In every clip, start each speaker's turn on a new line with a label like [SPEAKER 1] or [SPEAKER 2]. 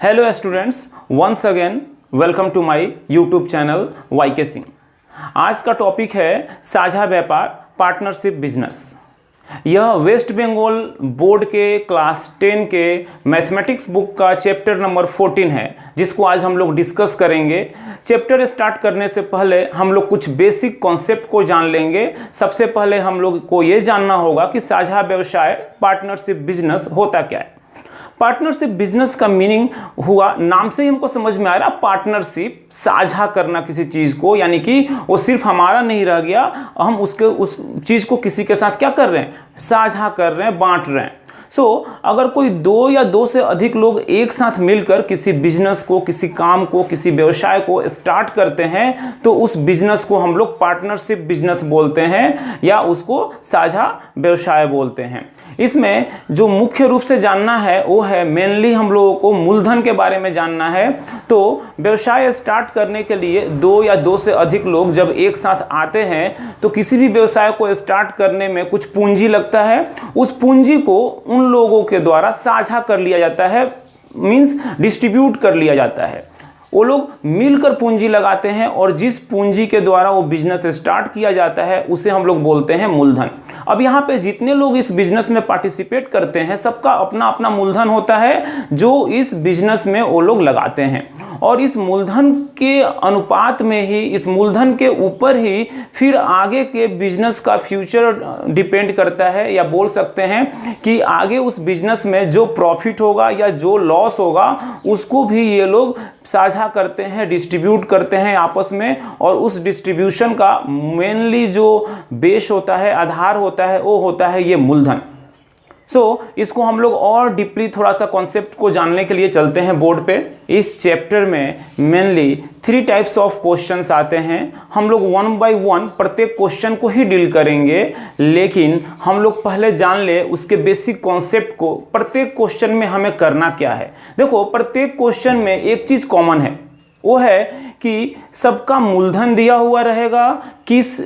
[SPEAKER 1] Hello students, once again welcome to my YouTube channel YK Singh. आज का topic है साझा व्यापार पार्टनरशिप बिजनेस। यह वेस्ट बंगाल बोर्ड के क्लास 10 के मैथमेटिक्स बुक का चैप्टर नंबर 14 है, जिसको आज हम लोग डिस्कस करेंगे। चैप्टर स्टार्ट करने से पहले हम लोग कुछ बेसिक कॉन्सेप्ट को जान लेंगे। सबसे पहले हम लोग को ये जानना होगा कि साझा व्यवसाय पार्टनरशिप बिजनेस होता क्या है। पार्टनरशिप बिजनेस का मीनिंग हुआ, नाम से ही हमको समझ में आ रहा, पार्टनरशिप, साझा करना किसी चीज़ को, यानी कि वो सिर्फ हमारा नहीं रह गया, हम उस चीज़ को किसी के साथ क्या कर रहे हैं, साझा कर रहे हैं, बांट रहे हैं। अगर कोई दो या दो से अधिक लोग एक साथ मिलकर किसी बिजनेस को, किसी काम को, किसी व्यवसाय को स्टार्ट करते हैं तो उस बिजनेस को हम लोग पार्टनरशिप बिजनेस बोलते हैं या उसको साझा व्यवसाय बोलते हैं। इसमें जो मुख्य रूप से जानना है वो है, मेनली हम लोगों को मूलधन के बारे में जानना है। तो व्यवसाय स्टार्ट करने के लिए दो या दो से अधिक लोग जब एक साथ आते हैं तो किसी भी व्यवसाय को स्टार्ट करने में कुछ पूंजी लगता है। उस पूंजी को उन लोगों के द्वारा साझा कर लिया जाता है, मींस डिस्ट्रीब्यूट कर लिया जाता है। वो लोग मिलकर पूंजी लगाते हैं और जिस पूंजी के द्वारा वो बिजनेस स्टार्ट किया जाता है उसे हम लोग बोलते हैं मूलधन। अब यहाँ पे जितने लोग इस बिजनेस में पार्टिसिपेट करते हैं सबका अपना अपना मूलधन होता है जो इस बिजनेस में वो लोग लगाते हैं, और इस मूलधन के अनुपात में ही, इस मूलधन के ऊपर ही फिर आगे के बिजनेस का फ्यूचर डिपेंड करता है, या बोल सकते हैं कि आगे उस बिजनेस में जो प्रॉफिट होगा या जो लॉस होगा उसको भी ये लोग साझा करते हैं, डिस्ट्रीब्यूट करते हैं आपस में। और उस डिस्ट्रीब्यूशन का मेनली जो बेस होता है, आधार होता है, वो होता है ये मूलधन। इसको हम लोग और डीपली थोड़ा सा कॉन्सेप्ट को जानने के लिए चलते हैं बोर्ड पे। इस चैप्टर में मेनली 3 टाइप्स ऑफ क्वेश्चंस आते हैं। हम लोग 1 बाय 1 प्रत्येक क्वेश्चन को ही डील करेंगे, लेकिन हम लोग पहले जान ले उसके बेसिक कॉन्सेप्ट को। प्रत्येक क्वेश्चन में हमें करना क्या है। देखो, प्रत्येक क्वेश्चन में एक चीज़ कॉमन है, वो है कि सबका मूलधन दिया हुआ रहेगा, किस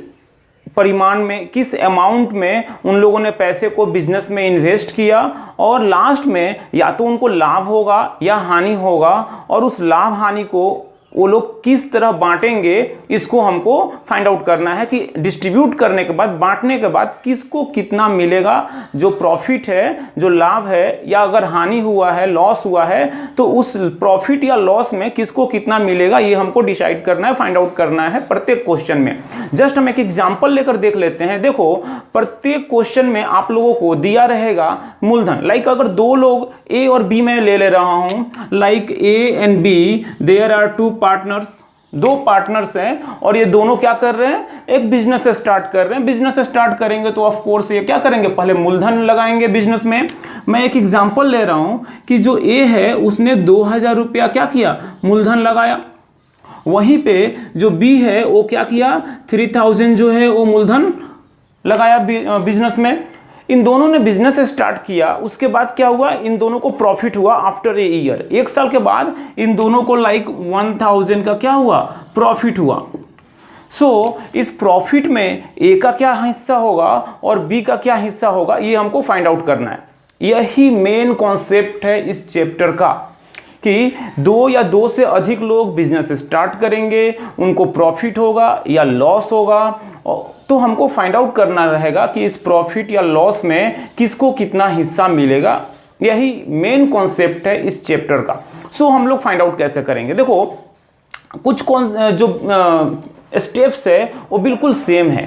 [SPEAKER 1] परिमाण में, किस अमाउंट में उन लोगों ने पैसे को बिजनेस में इन्वेस्ट किया, और लास्ट में या तो उनको लाभ होगा या हानि होगा, और उस लाभ हानि को वो लोग किस तरह बांटेंगे इसको हमको फाइंड आउट करना है कि डिस्ट्रीब्यूट करने के बाद, बांटने के बाद किसको कितना मिलेगा, जो प्रॉफिट है, जो लाभ है, या अगर हानि हुआ है, लॉस हुआ है, तो उस प्रॉफिट या लॉस में किसको कितना मिलेगा ये हमको डिसाइड करना है, फाइंड आउट करना है प्रत्येक क्वेश्चन में। जस्ट हम एक एग्जाम्पल लेकर देख लेते हैं। देखो, प्रत्येक क्वेश्चन में आप लोगों को दिया रहेगा मूलधन। लाइक अगर दो लोग A और B में ले रहा हूं, like A and B, there are 2 partners, 2 partners हैं और ये दोनों क्या कर रहे हैं, एक बिजनेस स्टार्ट कर रहे हैं। बिजनेस स्टार्ट करेंगे तो ऑफ कोर्स ये क्या करेंगे, पहले मूलधन लगाएंगे बिजनेस में। मैं एक एग्जांपल ले रहा हूं कि जो A है उसने 2000 रुपया क्या किया, मूलधन लगाया। वहीं पे जो B है वो क्या किया, 3000 जो है वो मूलधन लगाया बिजनेस में। इन दोनों ने बिजनेस स्टार्ट किया, उसके बाद क्या हुआ, इन दोनों को प्रॉफिट हुआ आफ्टर ए ईयर। 1 साल के बाद इन दोनों को लाइक 1000 का क्या हुआ, प्रॉफिट हुआ। इस प्रॉफिट में ए का क्या हिस्सा होगा और बी का क्या हिस्सा होगा, ये हमको फाइंड आउट करना है। यही मेन कॉन्सेप्ट है इस चैप्टर का कि 2 या 2 से अधिक लोग बिजनेस स्टार्ट करेंगे, उनको प्रॉफिट होगा या लॉस होगा, तो हमको फाइंड आउट करना रहेगा कि इस प्रॉफिट या लॉस में किसको कितना हिस्सा मिलेगा। यही मेन कॉन्सेप्ट है इस चैप्टर का। हम लोग फाइंड आउट कैसे करेंगे। देखो, कुछ जो स्टेप्स है वो बिल्कुल सेम है।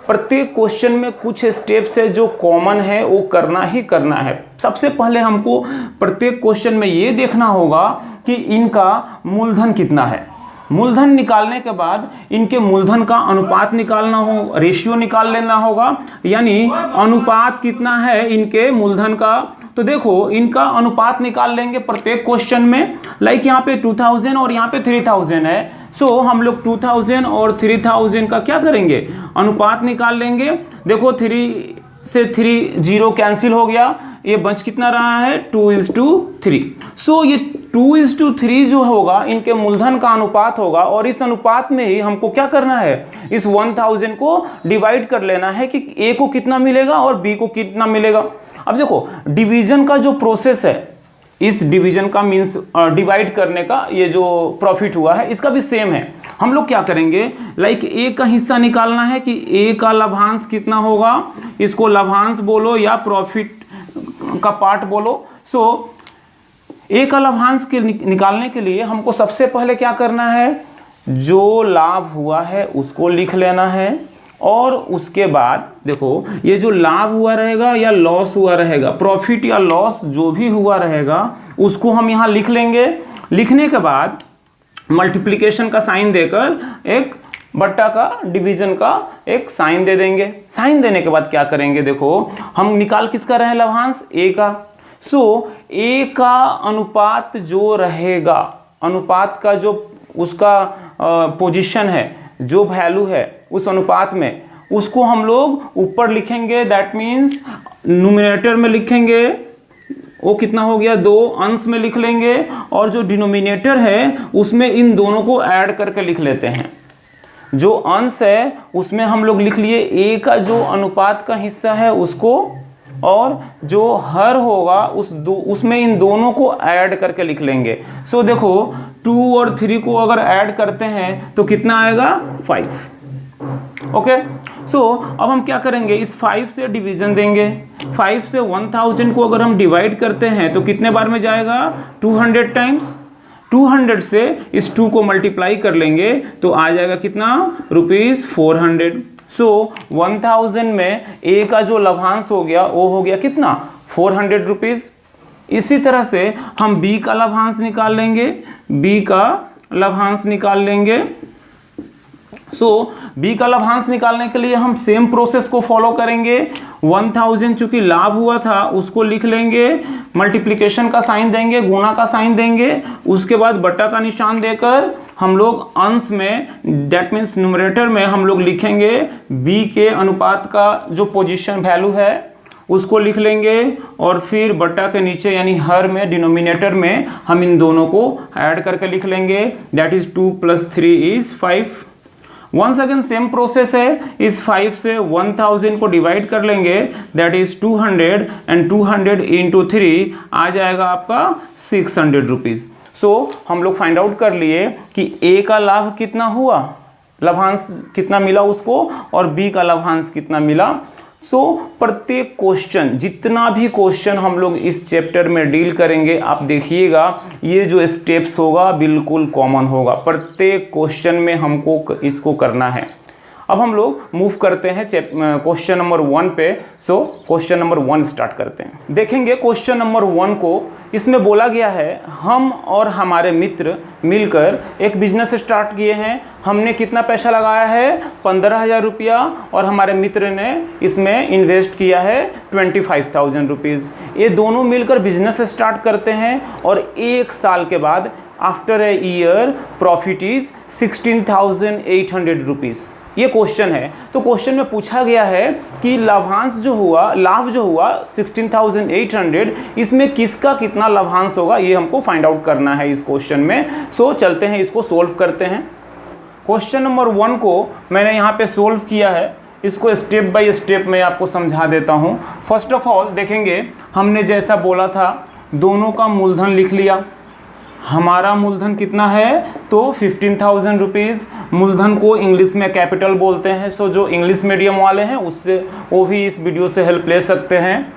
[SPEAKER 1] प्रत्येक क्वेश्चन में कुछ स्टेप्स है जो कॉमन है, वो करना ही करना है। सबसे पहले हमको प्रत्येक क्वेश्चन में ये देखना होगा कि इनका मूलधन कितना है। मूलधन निकालने के बाद इनके मूलधन का अनुपात निकालना हो, रेशियो निकाल लेना होगा, यानी अनुपात कितना है इनके मूलधन का। तो देखो, इनका अनुपात निकाल लेंगे प्रत्येक क्वेश्चन में। लाइक यहाँ पे 2000 और यहाँ पे 3000 है। हम लोग 2000 और 3000 का क्या करेंगे, अनुपात निकाल लेंगे। देखो, 3 से 3 0 कैंसिल हो गया, ये बच कितना रहा है, 2:3। ये 2:3 जो होगा इनके मूलधन का अनुपात होगा, और इस अनुपात में ही हमको क्या करना है, इस 1000 को डिवाइड कर लेना है कि ए को कितना मिलेगा और बी को कितना मिलेगा। अब देखो, डिवीजन का जो प्रोसेस है इस डिवीजन का मीन्स डिवाइड करने का ये जो प्रॉफिट हुआ है इसका भी सेम है। हम लोग क्या करेंगे, लाइक ए का हिस्सा निकालना है कि ए का लाभांश कितना होगा, इसको लाभांश बोलो या प्रॉफिट का पार्ट बोलो। सो ए का लाभांश के निकालने के लिए हमको सबसे पहले क्या करना है, जो लाभ हुआ है उसको लिख लेना है, और उसके बाद देखो ये जो लाभ हुआ रहेगा या लॉस हुआ रहेगा, प्रॉफिट या लॉस जो भी हुआ रहेगा उसको हम यहाँ लिख लेंगे। लिखने के बाद मल्टीप्लिकेशन का साइन देकर एक बट्टा का डिवीजन का एक साइन दे देंगे। साइन देने के बाद क्या करेंगे, देखो हम निकाल किसका रहे लाभांश, ए का। सो ए का अनुपात जो रहेगा, अनुपात का जो उसका पोजीशन है, जो वैल्यू है उस अनुपात में, उसको हम लोग ऊपर लिखेंगे, दैट मीन्स न्यूमरेटर में लिखेंगे, वो कितना हो गया 2, अंश में लिख लेंगे, और जो डिनोमिनेटर है उसमें इन दोनों को ऐड करके लिख लेते हैं। जो अंश है उसमें हम लोग लिख लिए ए का जो अनुपात का हिस्सा है उसको, और जो हर होगा उसमें इन दोनों को ऐड करके लिख लेंगे। सो देखो 2 और 3 को अगर ऐड करते हैं तो कितना आएगा 5। ओके, सो अब हम क्या करेंगे, इस 5 से डिवीजन देंगे। 5 से 1000 को अगर हम डिवाइड करते हैं तो कितने बार में जाएगा, 200 टाइम्स। 200 से इस 2 को मल्टीप्लाई कर लेंगे तो आ जाएगा कितना, ₹400। सो 1000 में ए का जो लाभांश हो गया वो हो गया कितना, ₹400। इसी तरह से हम बी का लाभांश निकाल लेंगे, बी का लाभांश निकाल लेंगे। सो बी का लाभांश निकालने के लिए हम सेम प्रोसेस को फॉलो करेंगे। 1000 चूंकि लाभ हुआ था उसको लिख लेंगे, मल्टीप्लिकेशन का साइन देंगे, गुणा का साइन देंगे, उसके बाद बट्टा का निशान देकर हम लोग अंश में, दैट मीन्स न्यूमरेटर में हम लोग लिखेंगे बी के अनुपात का जो पोजीशन वैल्यू है उसको लिख लेंगे, और फिर बट्टा के नीचे यानी हर में, डिनोमिनेटर में हम इन दोनों को ऐड करके लिख लेंगे, that is 2 + 3 = 5। Once again same process है, इस 5 से 1000 को डिवाइड कर लेंगे, दैट इज 200, एंड 200 इंटू 3 आ जाएगा आपका ₹600। सो हम लोग फाइंड आउट कर लिए कि ए का लाभ कितना हुआ, लाभांश कितना मिला उसको, और बी का लाभांश कितना मिला। सो प्रत्येक क्वेश्चन, जितना भी क्वेश्चन हम लोग इस चैप्टर में डील करेंगे, आप देखिएगा ये जो स्टेप्स होगा बिल्कुल कॉमन होगा, प्रत्येक क्वेश्चन में हमको इसको करना है। अब हम लोग मूव करते हैं क्वेश्चन नंबर 1 पे। सो क्वेश्चन नंबर 1 स्टार्ट करते हैं। देखेंगे क्वेश्चन नंबर 1 को, इसमें बोला गया है हम और हमारे मित्र मिलकर एक बिजनेस स्टार्ट किए हैं। हमने कितना पैसा लगाया है, 15,000 रुपया, और हमारे मित्र ने इसमें इन्वेस्ट किया है 25,000 रुपीज़। ये दोनों मिलकर बिजनेस स्टार्ट करते हैं, और 1 साल के बाद after a year profit is 16,800 rupees. ये क्वेश्चन है। तो क्वेश्चन में पूछा गया है कि लाभांश जो हुआ, लाभ जो हुआ 16,800, इसमें किसका कितना लाभांश होगा, ये हमको फाइंड आउट करना है इस क्वेश्चन में। सो चलते हैं, इसको सोल्व करते हैं। क्वेश्चन नंबर 1 को मैंने यहाँ पे सोल्व किया है, इसको स्टेप बाय स्टेप मैं आपको समझा देता हूँ। फर्स्ट ऑफ ऑल देखेंगे, हमने जैसा बोला था दोनों का मूलधन लिख लिया। हमारा मूलधन कितना है, तो 15,000 रुपीज़। मूलधन को इंग्लिश में कैपिटल बोलते हैं। सो जो इंग्लिश मीडियम वाले हैं उससे वो भी इस वीडियो से हेल्प ले सकते हैं।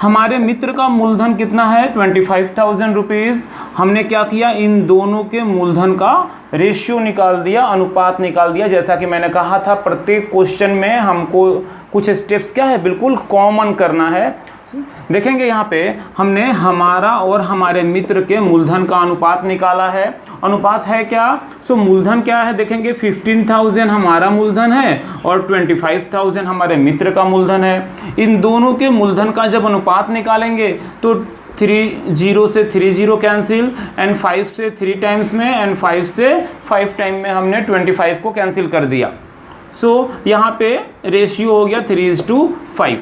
[SPEAKER 1] हमारे मित्र का मूलधन कितना है, 25,000 रुपीज़। हमने क्या किया, इन दोनों के मूलधन का रेशियो निकाल दिया, अनुपात निकाल दिया। जैसा कि मैंने कहा था प्रत्येक क्वेश्चन में हमको कुछ स्टेप्स क्या है, बिल्कुल कॉमन करना है। देखेंगे यहाँ पे हमने हमारा और हमारे मित्र के मूलधन का अनुपात निकाला है। अनुपात है क्या, सो मूलधन क्या है देखेंगे, 15,000 हमारा मूलधन है और 25,000 हमारे मित्र का मूलधन है। इन दोनों के मूलधन का जब अनुपात निकालेंगे तो 30 से 30 कैंसिल, एंड 5 से 3 टाइम्स में, एंड 5 से 5 टाइम में हमने 25 को कैंसिल कर दिया। सो यहाँ पे रेशियो हो गया 3:5।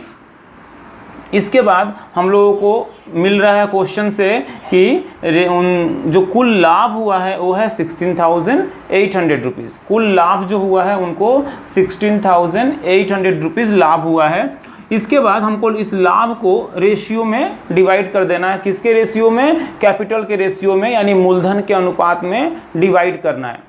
[SPEAKER 1] इसके बाद हम लोगों को मिल रहा है क्वेश्चन से कि उन जो कुल लाभ हुआ है वो है 16,800 रुपीज़। कुल लाभ जो हुआ है उनको 16,800 रुपीज़ लाभ हुआ है। इसके बाद हमको इस लाभ को रेशियो में डिवाइड कर देना है। किसके रेशियो में? कैपिटल के रेशियो में, यानी मूलधन के अनुपात में डिवाइड करना है।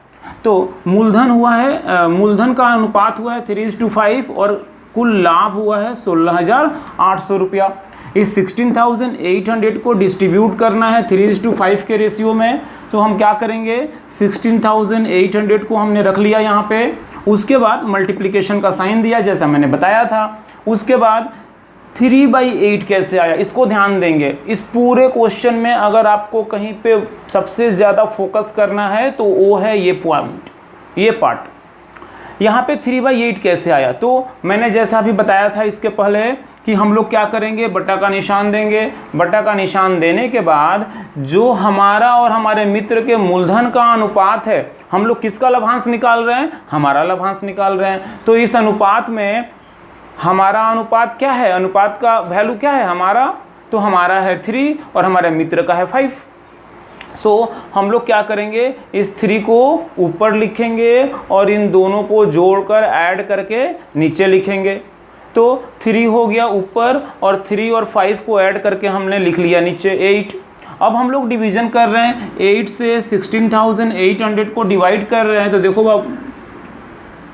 [SPEAKER 1] तो मूलधन हुआ है, मूलधन का अनुपात हुआ है 3:5 और कुल लाभ हुआ है 16,800 रुपया। इस 16,800 को डिस्ट्रीब्यूट करना है 3:5 के रेशियो में। तो हम क्या करेंगे, 16,800 को हमने रख लिया यहाँ पे। उसके बाद मल्टीप्लिकेशन का साइन दिया जैसा मैंने बताया था। उसके बाद 3/8 कैसे आया, इसको ध्यान देंगे। इस पूरे क्वेश्चन में अगर आपको कहीं पे सबसे ज़्यादा फोकस करना है तो वो है ये पॉइंट, ये पार्ट। यहाँ पे 3/8 कैसे आया, तो मैंने जैसा भी बताया था इसके पहले कि हम लोग क्या करेंगे, बटा का निशान देंगे। बटा का निशान देने के बाद जो हमारा और हमारे मित्र के मूलधन का अनुपात है, हम लोग किसका लभांश निकाल रहे हैं, हमारा लभांश निकाल रहे हैं। तो इस अनुपात में हमारा अनुपात क्या है, अनुपात का वैल्यू क्या है हमारा, तो हमारा है 3 और हमारे मित्र का है 5। सो हम लोग क्या करेंगे, इस 3 को ऊपर लिखेंगे और इन दोनों को जोड़कर ऐड करके नीचे लिखेंगे। तो 3 हो गया ऊपर और 3 और 5 को ऐड करके हमने लिख लिया नीचे 8। अब हम लोग डिवीज़न कर रहे हैं, 8 से 16,800 को डिवाइड कर रहे हैं। तो देखो बाब,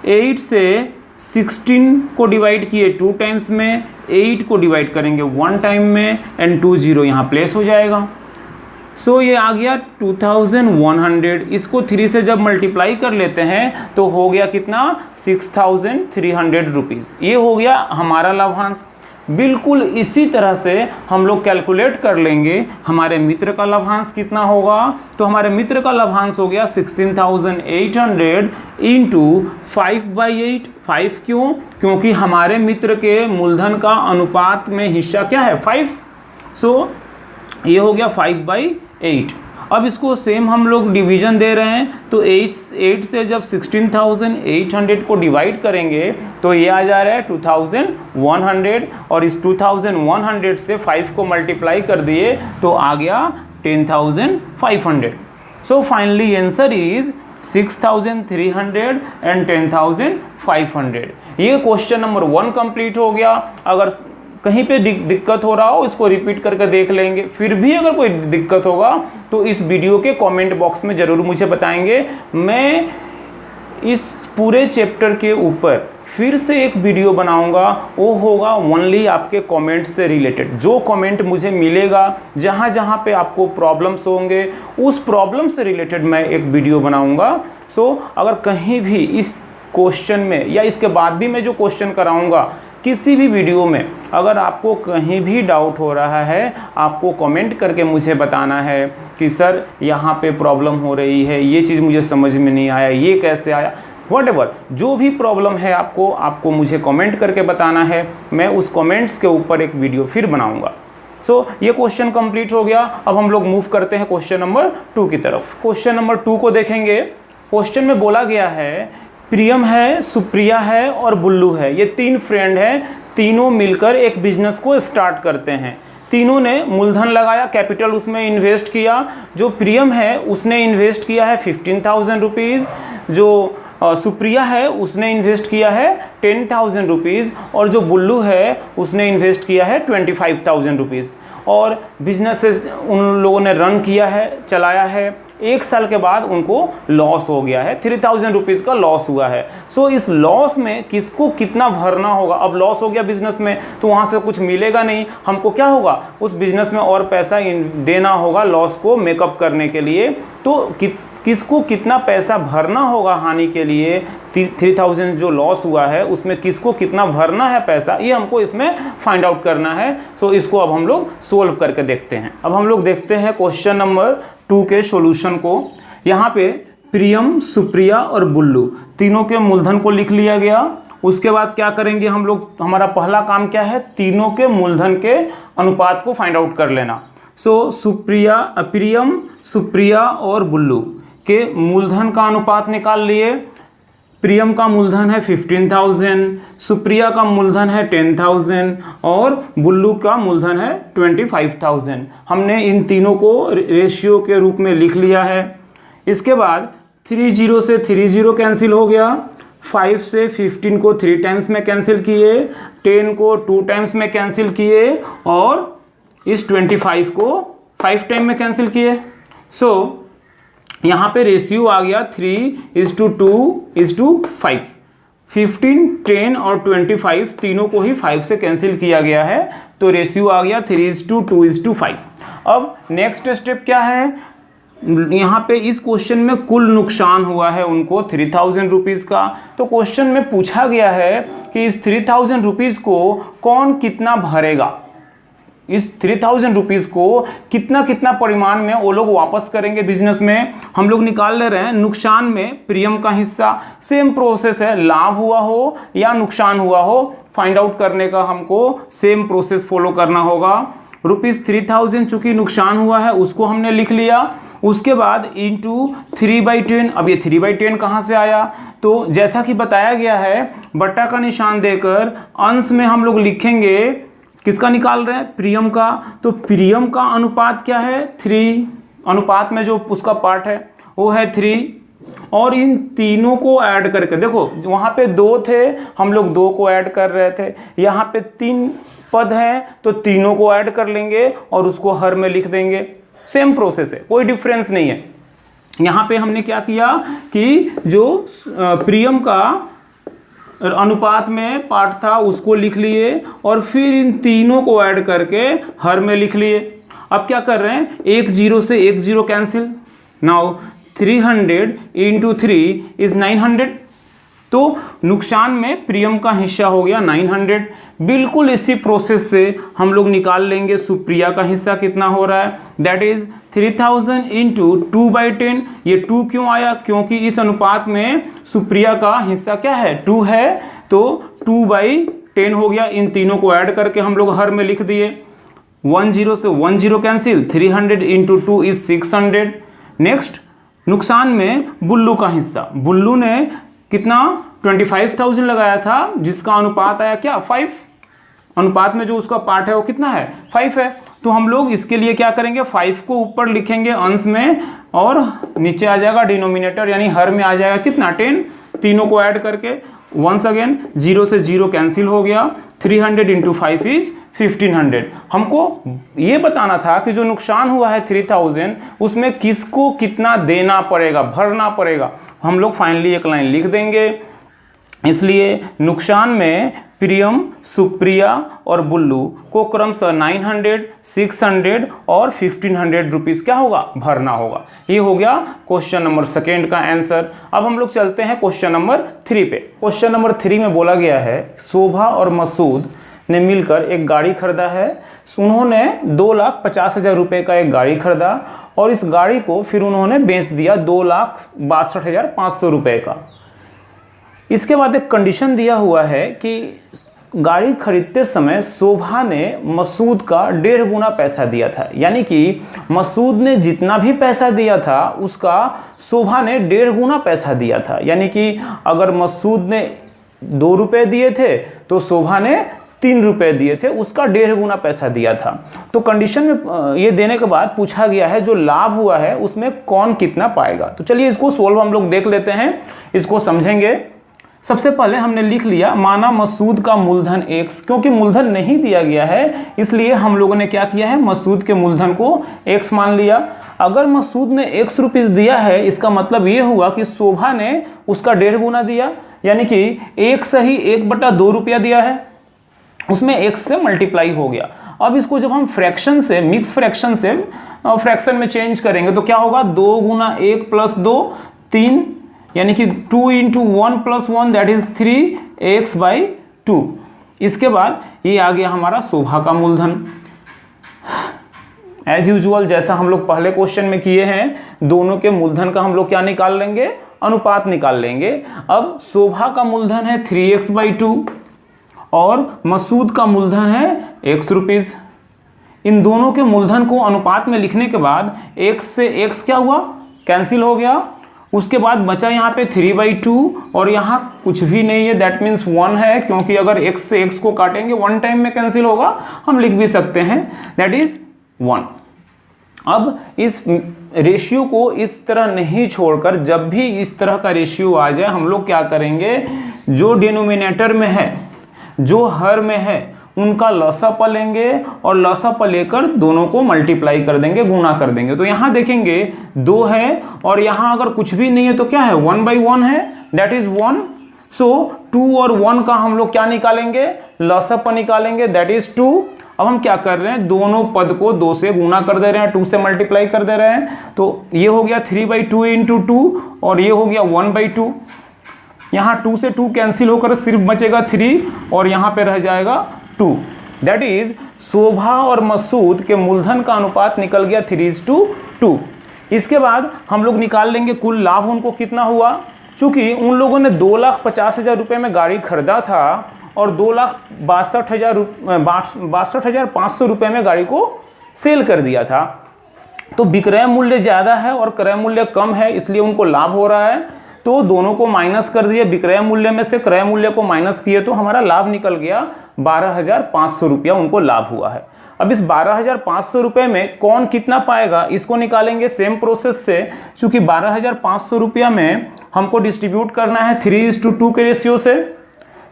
[SPEAKER 1] 8 से 16 को डिवाइड किए 2 टाइम्स में, 8 को डिवाइड करेंगे 1 टाइम में एंड 2 0 यहाँ प्लेस हो जाएगा। सो ये आ गया 2100। इसको 3 से जब मल्टीप्लाई कर लेते हैं तो हो गया कितना, 6,300 रुपीज़। ये हो गया हमारा लाभांश। बिल्कुल इसी तरह से हम लोग कैलकुलेट कर लेंगे हमारे मित्र का लाभांश कितना होगा। तो हमारे मित्र का लाभांश हो गया 16,800 इंटू 5/8। 5 क्यों, क्योंकि हमारे मित्र के मूलधन का अनुपात में हिस्सा क्या है, 5। सो ये हो गया 5/8। अब इसको सेम हम लोग डिवीज़न दे रहे हैं। तो 8 से जब 16,800 को डिवाइड करेंगे तो ये आ जा रहा है 2,100 और इस 2,100 से 5 को मल्टीप्लाई कर दिए तो आ गया 10,500। So finally answer is 6,300 and 10,500। ये क्वेश्चन नंबर 1 कंप्लीट हो गया। अगर कहीं पे दिक्कत हो रहा हो इसको रिपीट करके देख लेंगे। फिर भी अगर कोई दिक्कत होगा तो इस वीडियो के कमेंट बॉक्स में ज़रूर मुझे बताएंगे। मैं इस पूरे चैप्टर के ऊपर फिर से एक वीडियो बनाऊंगा, वो होगा ओनली आपके कमेंट से रिलेटेड। जो कमेंट मुझे मिलेगा, जहाँ जहाँ पे आपको प्रॉब्लम्स होंगे, उस प्रॉब्लम से रिलेटेड मैं एक वीडियो बनाऊंगा। सो अगर कहीं भी इस क्वेश्चन में या इसके बाद भी मैं जो क्वेश्चन कराऊंगा, किसी भी वीडियो में अगर आपको कहीं भी डाउट हो रहा है, आपको कमेंट करके मुझे बताना है कि सर यहाँ पे प्रॉब्लम हो रही है, ये चीज़ मुझे समझ में नहीं आया, ये कैसे आया, व्हाटएवर जो भी प्रॉब्लम है आपको मुझे कमेंट करके बताना है। मैं उस कमेंट्स के ऊपर एक वीडियो फिर बनाऊँगा। सो ये क्वेश्चन कंप्लीट हो गया। अब हम लोग मूव करते हैं क्वेश्चन नंबर 2 की तरफ। क्वेश्चन नंबर 2 को देखेंगे। क्वेश्चन में बोला गया है प्रियम है, सुप्रिया है और बुल्लू है, ये 3 फ्रेंड हैं। तीनों मिलकर एक बिजनेस को स्टार्ट करते हैं। तीनों ने मूलधन लगाया, कैपिटल उसमें इन्वेस्ट किया। जो प्रियम है उसने इन्वेस्ट किया है 15,000 रुपीज़, जो सुप्रिया है उसने इन्वेस्ट किया है 10,000 रुपीज़ और जो बुल्लू है उसने इन्वेस्ट किया है 25,000 रुपीज़। और बिजनेस उन लोगों ने रन किया है, चलाया है। 1 साल के बाद उनको लॉस हो गया है, 3,000 रुपीज़ का लॉस हुआ है। सो इस लॉस में किसको कितना भरना होगा। अब लॉस हो गया बिजनेस में तो वहाँ से कुछ मिलेगा नहीं, हमको क्या होगा, उस बिजनेस में और पैसा देना होगा लॉस को मेकअप करने के लिए। तो किसको कितना पैसा भरना होगा हानि के लिए, 3,000 जो लॉस हुआ है उसमें किसको कितना भरना है पैसा, ये हमको इसमें फाइंड आउट करना है। तो इसको अब हम लोग सोल्व करके देखते हैं। अब हम लोग देखते हैं क्वेश्चन नंबर 2 के सॉल्यूशन को। यहाँ पे प्रियम, सुप्रिया और बुल्लू तीनों के मूलधन को लिख लिया गया। उसके बाद क्या करेंगे हम लोग, हमारा पहला काम क्या है, तीनों के मूलधन के अनुपात को फाइंड आउट कर लेना। सो प्रियम, सुप्रिया और बुल्लू के मूलधन का अनुपात निकाल लिए। प्रियम का मूलधन है 15,000, सुप्रिया का मूलधन है 10,000 और बुल्लू का मूलधन है 25,000। हमने इन तीनों को रेशियो के रूप में लिख लिया है। इसके बाद 30 से 30 कैंसिल हो गया, 5 से 15 को 3 टाइम्स में कैंसिल किए, 10 को 2 टाइम्स में कैंसिल किए और इस 25 को 5 टाइम में कैंसिल किए। सो यहाँ पे रेशियो आ गया 3:2:5। 15, 10 और 25 तीनों को ही 5 से कैंसिल किया गया है, तो रेशियो आ गया 3:2:5। अब नेक्स्ट स्टेप क्या है, यहाँ पे इस क्वेश्चन में कुल नुकसान हुआ है उनको 3000 रुपीज़ का। तो क्वेश्चन में पूछा गया है कि इस 3000 रुपीज़ को कौन कितना भरेगा, इस 3000 रुपीज़ को कितना कितना परिमाण में वो लोग वापस करेंगे बिजनेस में। हम लोग निकाल ले रहे हैं नुकसान में प्रीमियम का हिस्सा। सेम प्रोसेस है, लाभ हुआ हो या नुकसान हुआ हो, फाइंड आउट करने का हमको सेम प्रोसेस फॉलो करना होगा। ₹3000 चूंकि नुकसान हुआ है उसको हमने लिख लिया, उसके बाद इंटू 3/10। अब ये 3/10 कहाँ से आया, तो जैसा कि बताया गया है बट्टा का निशान देकर अंश में हम लोग लिखेंगे, किसका निकाल रहे हैं, प्रीमियम का। तो प्रीमियम का अनुपात क्या है, 3। अनुपात में जो उसका पार्ट है वो है 3, और इन तीनों को ऐड करके देखो, वहाँ पे 2 थे, हम लोग 2 को ऐड कर रहे थे, यहाँ पे 3 पद हैं तो तीनों को ऐड कर लेंगे और उसको हर में लिख देंगे। सेम प्रोसेस है, कोई डिफरेंस नहीं है। यहाँ पे हमने क्या किया कि जो प्रीमियम का अनुपात में पार्ट था उसको लिख लिए और फिर इन तीनों को ऐड करके हर में लिख लिए। अब क्या कर रहे हैं, 1 0 से 1 0 कैंसिल। Now 300 × 3 is 900। तो नुकसान में प्रीमियम का हिस्सा हो गया 900। बिल्कुल इसी प्रोसेस से हम लोग निकाल लेंगे सुप्रिया का हिस्सा कितना हो रहा है, दैट इज 3000 × 2/10। ये 2 क्यों आया, क्योंकि इस अनुपात में सुप्रिया का हिस्सा क्या है, 2 है, तो 2/10 हो गया। इन तीनों को ऐड करके हम लोग हर में लिख दिए। 1 0 से 1 0 कैंसिल, 300 × 2 इज 600। नेक्स्ट नुकसान में बुल्लू का हिस्सा, बुल्लू ने कितना 25,000 लगाया था, जिसका अनुपात आया क्या 5। अनुपात में जो उसका पार्ट है वो कितना है 5 है। तो हम लोग इसके लिए क्या करेंगे, 5 को ऊपर लिखेंगे अंश में और नीचे आ जाएगा डिनोमिनेटर, यानी हर में आ जाएगा कितना 10। तीनों को ऐड करके वंस अगेन 0 से 0 कैंसिल हो गया। 300 × 5 इज 1500। हमको ये बताना था कि जो नुकसान हुआ है 3000 उसमें किसको कितना देना पड़ेगा, भरना पड़ेगा। हम लोग फाइनली एक लाइन लिख देंगे। इसलिए नुकसान में प्रीमियम, सुप्रिया और बुल्लू को क्रमशः 900, 600 और 1500 रुपीज़ क्या होगा, भरना होगा। ये हो गया क्वेश्चन नंबर 2 का आंसर। अब हम लोग चलते हैं क्वेश्चन नंबर 3 पे। क्वेश्चन नंबर 3 में बोला गया है शोभा और मसूद ने मिलकर एक गाड़ी खरीदा है। उन्होंने 2,50,000 रुपये का एक गाड़ी खरीदा और इस गाड़ी को फिर उन्होंने बेच दिया 2,62,500 रुपये का। इसके बाद एक कंडीशन दिया हुआ है कि गाड़ी खरीदते समय शोभा ने मसूद का 1.5 गुना पैसा दिया था, यानी कि मसूद ने जितना भी पैसा दिया था उसका शोभा ने 1.5 गुना पैसा दिया था। यानी कि अगर मसूद ने 2 रुपये दिए थे तो शोभा ने 3 रुपये दिए थे, उसका 1.5 गुना पैसा दिया था। तो कंडीशन में ये देने के बाद पूछा गया है जो लाभ हुआ है उसमें कौन कितना पाएगा। तो चलिए इसको सोल्व हम लोग देख लेते हैं, इसको समझेंगे। सबसे पहले हमने लिख लिया, माना मसूद का मूलधन x, क्योंकि मूलधन नहीं दिया गया है इसलिए हम लोगों ने क्या किया है, मसूद के मूलधन को x मान लिया। अगर मसूद ने x रुपीस दिया है इसका मतलब ये हुआ कि शोभा ने उसका 1.5 गुना दिया, यानी कि 1 सही 1/2 रुपया दिया है, उसमें x से मल्टीप्लाई हो गया। अब इसको जब हम फ्रैक्शन से, मिक्स फ्रैक्शन से फ्रैक्शन में चेंज करेंगे तो क्या होगा, 2 × 1 + 2 3, यानी कि 2 × 1 + 1 दैट इज 3x/2। इसके बाद ये आ गया हमारा शोभा का मूलधन। एज यूजुअल जैसा हम लोग पहले क्वेश्चन में किए हैं, दोनों के मूलधन का हम लोग क्या निकाल लेंगे, अनुपात निकाल लेंगे। अब शोभा का मूलधन है 3x/2 और मसूद का मूलधन है x रुपीस। इन दोनों के मूलधन को अनुपात में लिखने के बाद x से x क्या हुआ, कैंसिल हो गया। उसके बाद बचा यहाँ पे 3/2 और यहाँ कुछ भी नहीं है, दैट मीन्स 1 है, क्योंकि अगर x से x को काटेंगे 1 टाइम में कैंसिल होगा, हम लिख भी सकते हैं दैट इज 1। अब इस रेशियो को इस तरह नहीं छोड़कर जब भी इस तरह का रेशियो आ जाए हम लोग क्या करेंगे, जो डिनोमिनेटर में है, जो हर में है, उनका लसाप लेंगे और लसाप लेकर दोनों को मल्टीप्लाई कर देंगे, गुना कर देंगे। तो यहाँ देखेंगे 2 है और यहाँ अगर कुछ भी नहीं है तो क्या है, 1/1 है, दैट इज 1। सो 2 और 1 का हम लोग क्या निकालेंगे, लसाप निकालेंगे, दैट इज 2। अब हम क्या कर रहे हैं, दोनों पद को 2 से गुना कर दे रहे हैं, 2 से मल्टीप्लाई कर दे रहे हैं। तो ये हो गया 3/2 इंटू 2 और ये हो गया 1/2। यहाँ 2 से 2 कैंसिल होकर सिर्फ बचेगा 3 और यहाँ पे रह जाएगा 2। दैट इज शोभा और मसूद के मूलधन का अनुपात निकल गया 3:2। इसके बाद हम लोग निकाल लेंगे कुल लाभ उनको कितना हुआ। चूंकि उन लोगों ने 2,50,000 रुपये में गाड़ी खरीदा था और 2,62,500 रुपये में गाड़ी को सेल कर दिया था, तो विक्रय मूल्य ज़्यादा है और क्रय मूल्य कम है, इसलिए उनको लाभ हो रहा है। तो दोनों को माइनस कर दिए, विक्रय मूल्य में से क्रय मूल्य को माइनस किए तो हमारा लाभ निकल गया 12,500 रुपया उनको लाभ हुआ है। अब इस 12,500 रुपये में कौन कितना पाएगा इसको निकालेंगे सेम प्रोसेस से। चूंकि 12,500 रुपया में हमको डिस्ट्रीब्यूट करना है 3:2 के रेशियो से,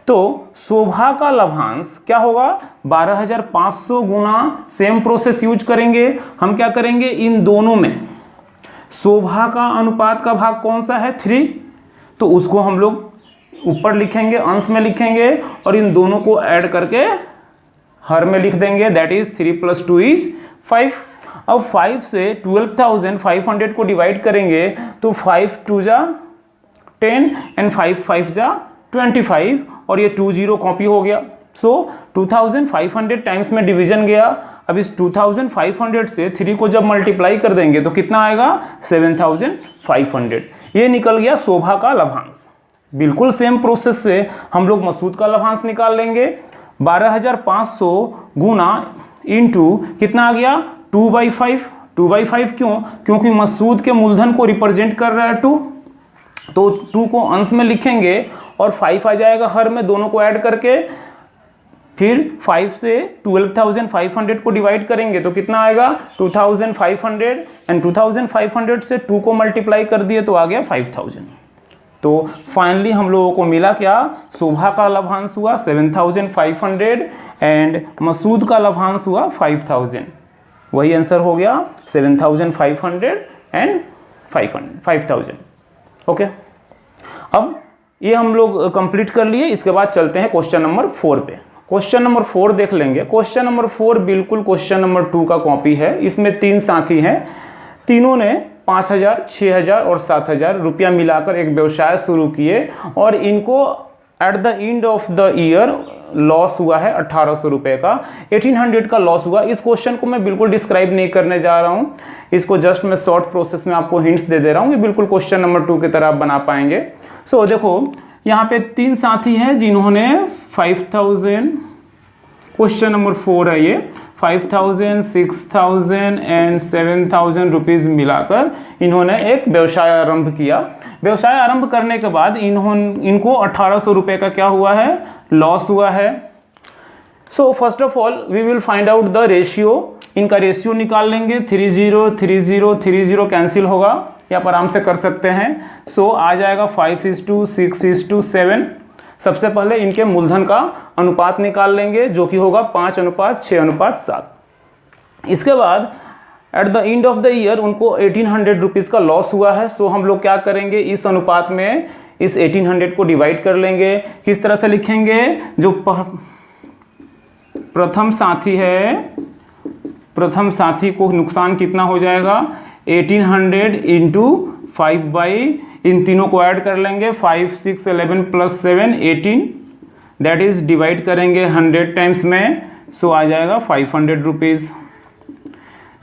[SPEAKER 1] तो शोभा का लाभांश क्या होगा, 12,500 गुना सेम प्रोसेस यूज करेंगे। हम क्या करेंगे, इन दोनों में शोभा का अनुपात का भाग कौन सा है, 3, तो उसको हम लोग ऊपर लिखेंगे, अंश में लिखेंगे और इन दोनों को ऐड करके हर में लिख देंगे, दैट इज 3 + 2 = 5। अब 5 से 12,500 को डिवाइड करेंगे तो 5 × 2 = 10 एंड 5 × 5 = 25 और ये 20 कॉपी हो गया। सो 2500 टाइम्स में डिवीजन गया। अब इस 2500 से 3 को जब मल्टीप्लाई कर देंगे तो कितना आएगा, 7500। ये निकल गया शोभा का लाभांश। बिल्कुल सेम प्रोसेस से हम लोग मसूद का लाभांश निकाल लेंगे। 12,500 गुना इंटू कितना आ गया, 2/5। 2/5 क्यों, क्योंकि मसूद के मूलधन को रिप्रेजेंट कर रहा है 2, तो 2 को अंश में लिखेंगे और 5 आ जाएगा हर में, दोनों को ऐड करके। फिर 5 से 12,500 को डिवाइड करेंगे तो कितना आएगा, 2,500 एंड 2,500 से 2 को मल्टीप्लाई कर दिए तो आ गया 5,000। तो फाइनली हम लोगों को मिला क्या, शोभा का लाभांश हुआ 7,500 एंड मसूद का लाभांश हुआ 5,000। वही आंसर हो गया 7,500 एंड 5,000। ओके, अब ये हम लोग कंप्लीट कर लिए। इसके बाद चलते हैं क्वेश्चन नंबर 4 पे। क्वेश्चन नंबर 4 देख लेंगे। क्वेश्चन नंबर 4 बिल्कुल क्वेश्चन नंबर 2 का कॉपी है। इसमें 3 साथी हैं, तीनों ने 5,000, 6,000 और 7,000 रुपया मिलाकर एक व्यवसाय शुरू किए और इनको at the end of the year loss हुआ है 1,800 रुपये का, 1,800 का लॉस हुआ। इस क्वेश्चन को मैं बिल्कुल डिस्क्राइब नहीं करने जा रहा हूँ, इसको जस्ट मैं शॉर्ट प्रोसेस में आपको हिंट्स दे दे रहा हूँ। ये बिल्कुल क्वेश्चन नंबर 2 की तरह आप बना पाएंगे। सो देखो यहाँ पे 3 साथी हैं जिन्होंने 5,000, क्वेश्चन नंबर 4 है ये, 5,000, 6,000 एंड 7,000 रुपीज़ मिलाकर इन्होंने एक व्यवसाय आरंभ किया। व्यवसाय आरंभ करने के बाद इनको 1,800 रुपये का क्या हुआ है, लॉस हुआ है। So first of all we will find out the ratio. इनका रेशियो निकाल लेंगे, 30, 30, 30 कैंसिल होगा, यहाँ पर आराम से कर सकते हैं। सो आ जाएगा 5:6:7। सबसे पहले इनके मूलधन का अनुपात निकाल लेंगे जो कि होगा 5:6:7। इसके बाद at the end of the year उनको 1,800 रुपीज़ का लॉस हुआ है। सो हम लोग क्या करेंगे, इस अनुपात में इस 1,800 को डिवाइड कर लेंगे। किस तरह से लिखेंगे, जो प्रथम साथी है, प्रथम साथी को नुकसान कितना हो जाएगा, 1,800 इंटू 5/, इन तीनों को ऐड कर लेंगे, 5, 6, 11 + 7, 18, दैट इज डिवाइड करेंगे 100 टाइम्स में। सो आ जाएगा 500 रुपीज़।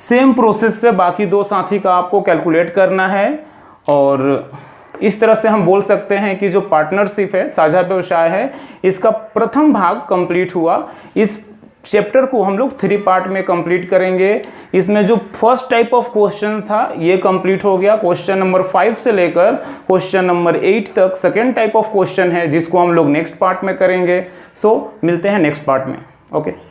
[SPEAKER 1] सेम प्रोसेस से बाकी 2 साथी का आपको कैलकुलेट करना है और इस तरह से हम बोल सकते हैं कि जो पार्टनरशिप है, साझा व्यवसाय है, इसका प्रथम भाग कंप्लीट हुआ। इस चैप्टर को हम लोग 3 पार्ट में कंप्लीट करेंगे। इसमें जो फर्स्ट टाइप ऑफ क्वेश्चन था ये कंप्लीट हो गया। क्वेश्चन नंबर 5 से लेकर क्वेश्चन नंबर 8 तक सेकेंड टाइप ऑफ क्वेश्चन है जिसको हम लोग नेक्स्ट पार्ट में करेंगे। सो मिलते हैं नेक्स्ट पार्ट में। ओके।